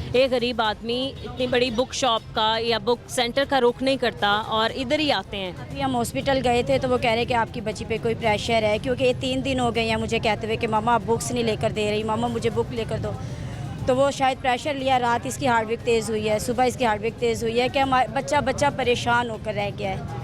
एक गरीब आदमी इतनी बड़ी बुक शॉप का या बुक सेंटर का रुख नहीं करता और इधर ही आते हैं। अभी हम हॉस्पिटल गए थे तो वो कह रहे कि आपकी बच्ची पे कोई प्रेशर है, क्योंकि ये 3 दिन हो गए हैं मुझे कहते हुए कि मामा आप बुक्स नहीं लेकर दे रही, मामा मुझे बुक लेकर दो। तो वो शायद प्रेशर लिया, रात इसकी हार्ट बीट तेज़ हुई है, सुबह इसकी हार्ट बीट तेज़ हुई है कि हमारा बच्चा परेशान होकर रह गया है।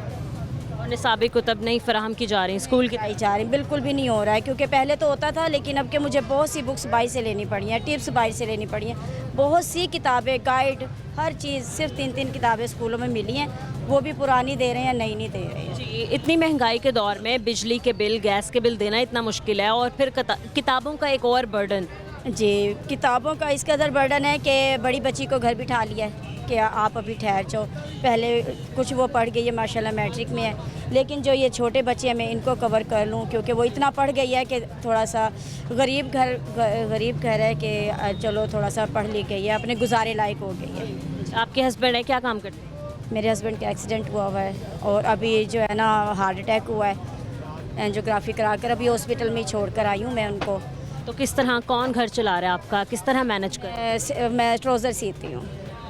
और निसाबी कुतब नहीं फराहम की जा रही स्कूल की। आई जा रही बिल्कुल भी नहीं हो रहा है, क्योंकि पहले तो होता था, लेकिन अब के मुझे बहुत सी बुक्स बाहर से लेनी पड़ी हैं, टिप्स बाहर से लेनी पड़ी हैं, बहुत सी किताबें, गाइड, हर चीज़ सिर्फ 3-3 किताबें स्कूलों में मिली हैं, वो भी पुरानी दे रहे हैं, नई नहीं दे रहे हैं। जी, इतनी महंगाई के दौर में बिजली के बिल, गैस के बिल देना इतना मुश्किल है और फिर किताबों का एक और बर्डन। जी, किताबों का इस कदर बर्डन है कि बड़ी बच्ची को घर बिठा लिया है कि आप अभी ठहर जाओ, पहले कुछ वो पढ़ गई है माशाल्लाह मैट्रिक में है, लेकिन जो ये छोटे बच्चे हैं मैं इनको कवर कर लूँ, क्योंकि वो इतना पढ़ गई है कि थोड़ा सा गरीब घर है कि चलो थोड़ा सा पढ़ लिख गई है, अपने गुजारे लायक हो गई है। आपके हस्बैंड है, क्या काम करते हैं? मेरे हस्बैंड का एक्सीडेंट हुआ है और अभी जो है ना हार्ट अटैक हुआ है, एंजियोग्राफी करा कर अभी हॉस्पिटल में ही छोड़ कर आई हूँ मैं उनको। तो किस तरह, कौन घर चला रहा है आपका, किस तरह मैनेज कर? मैं ट्राउज़र सीती हूँ,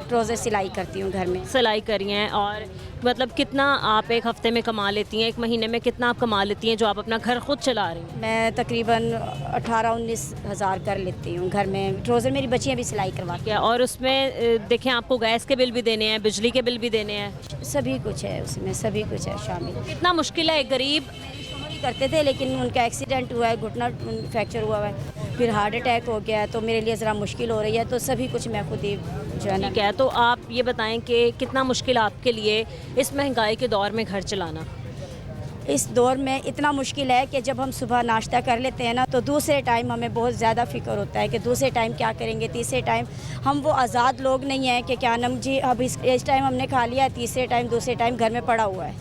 ट्राउज़र सिलाई करती हूँ घर में। सिलाई करी हैं और मतलब कितना आप एक हफ्ते में कमा लेती हैं, एक महीने में कितना आप कमा लेती हैं जो आप अपना घर खुद चला रही हैं? मैं तकरीबन 18-19 हज़ार कर लेती हूँ घर में, ट्राउज़र मेरी बच्चियाँ भी सिलाई करवाती क्या और उसमें देखें आपको गैस के बिल भी देने हैं, बिजली के बिल भी देने हैं, हैं, सभी कुछ है उसमें, सभी कुछ है शामिल। कितना मुश्किल है एक गरीब। करते थे लेकिन उनका एक्सीडेंट हुआ है, घुटना फ्रैक्चर हुआ है, फिर हार्ट अटैक हो गया है, तो मेरे लिए ज़रा मुश्किल हो रही है, तो सभी कुछ मैं खुद ही जो है ना। ठीक है, तो आप ये बताएं कि कितना मुश्किल आपके लिए इस महंगाई के दौर में घर चलाना? इस दौर में इतना मुश्किल है कि जब हम सुबह नाश्ता कर लेते हैं ना, तो दूसरे टाइम हमें बहुत ज़्यादा फ़िक्र होता है कि दूसरे टाइम क्या करेंगे, तीसरे टाइम हम वो आज़ाद लोग नहीं हैं कि क्या नाम जी अब इस टाइम हमने खा लिया, तीसरे टाइम दूसरे टाइम घर में पड़ा हुआ है।